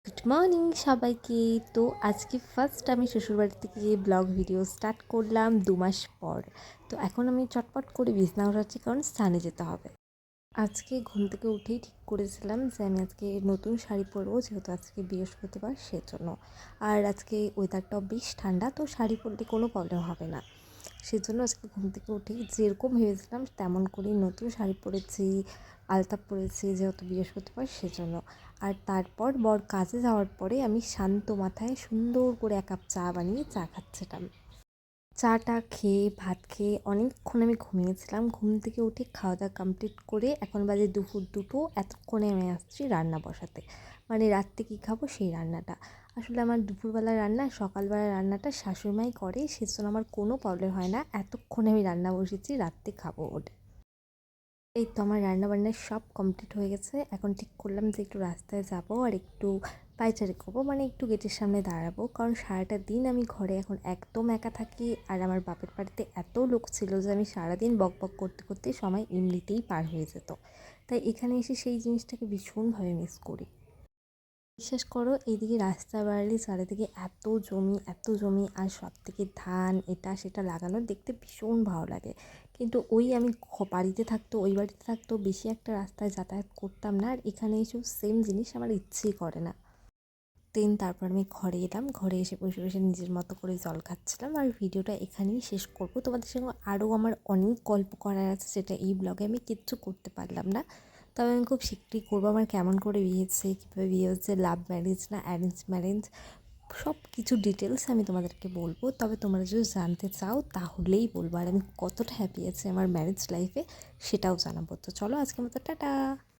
Good morning সবাইকে। তো আজকে ফার্স্ট আমি শ্বশুরবাড়ি থেকে ব্লগ ভিডিও স্টার্ট করলাম 2 মাস পর। তো এখন আমি চটপট করে বিছনা উঠাচ্ছি, কারণ স্নানে যেতে হবে। আজকে ঘুম থেকে উঠেই ঠিক করেছিলাম যে আমি আজকে নতুন শাড়ি পরবো, যেহেতু আজকে বৃহস্পতিবার সেজন্য। আর আজকে ওয়েদারটাও বেশ ঠান্ডা, তো শাড়ি পরলে কোনো প্রবলেম হবে না। সেজন্য আজকে ঘুম থেকে উঠেই যেরকম ভেবেছিলাম তেমন করেই নতুন শাড়ি পরেছি, আলতা পরেছি, যেহেতু বৃহস্পতিবার সেজন্য। আর তারপর বর কাজে যাওয়ার পরে আমি শান্ত মাথায় সুন্দর করে 1 কাপ চা বানিয়ে চা খাচ্ছিলাম। চাটা খেয়ে ভাত খেয়ে অনেকক্ষণ আমি ঘুমিয়েছিলাম। ঘুম থেকে উঠে খাওয়া দাওয়া কমপ্লিট করে এখন বাজে দুপুর 2টো। এতক্ষণে আমি আসছি রান্না বসাতে, মানে রাত্রে কী খাবো সেই রান্নাটা। আসলে আমার দুপুরবেলার রান্না সকালবেলার রান্নাটা শাশুড়িমাই করে, সেজন্য আমার কোনো প্রবলেম হয় না। এতক্ষণে আমি রান্না বসেছি, রাত্রে খাবো ওটা। এই তো আমার রান্নাবান্না সব কমপ্লিট হয়ে গেছে। এখন ঠিক করলাম যে একটু রাস্তায় যাব আর একটু পায়চারি করবো, মানে একটু গেটের সামনে দাঁড়াবো, কারণ সারাটা দিন আমি ঘরে এখন একদম একা থাকি। আর আমার বাপের বাড়িতে এত লোক ছিল যে আমি সারাদিন বক বক করতে করতে সময় এমনিতেই পার হয়ে যেত। তাই এখানে এসে সেই জিনিসটাকে ভীষণভাবে মিস করি। বিশ্বাস করো, এইদিকে রাস্তা বাড়ি চারিদিকে এত জমি আর সব থেকে ধান এটা সেটা লাগানো দেখতে ভীষণ ভালো লাগে। কিন্তু ওই আমি বাড়িতে থাকতো, ওই বাড়িতে থাকতো বেশি একটা রাস্তায় যাতায়াত করতাম না, আর এখানে এসেও সেম জিনিস আমার ইচ্ছেই করে না। তারপর আমি ঘরে এলাম, ঘরে এসে বসে বসে নিজের মতো করে জল খাচ্ছিলাম। আর ভিডিওটা এখানেই শেষ করব। তোমাদের সঙ্গে আরও আমার অনেক গল্প করার আছে, যেটা এই ব্লগে আমি কিচ্ছু করতে পারলাম না। তবে আমি খুব শীঘ্রই করবো। আমার কেমন করে বিয়ে হচ্ছে, কীভাবে বিয়ে হচ্ছে, লাভ ম্যারেজ না অ্যারেঞ্জ ম্যারেজ, সব কিছু ডিটেলস আমি তোমাদেরকে বলবো। তবে তোমরা যদি জানতে চাও তাহলেই বলবো, আর আমি কতটা হ্যাপি আছি আমার ম্যারেজ লাইফে সেটাও জানাবো। তো চলো আজকের মতো টাটা।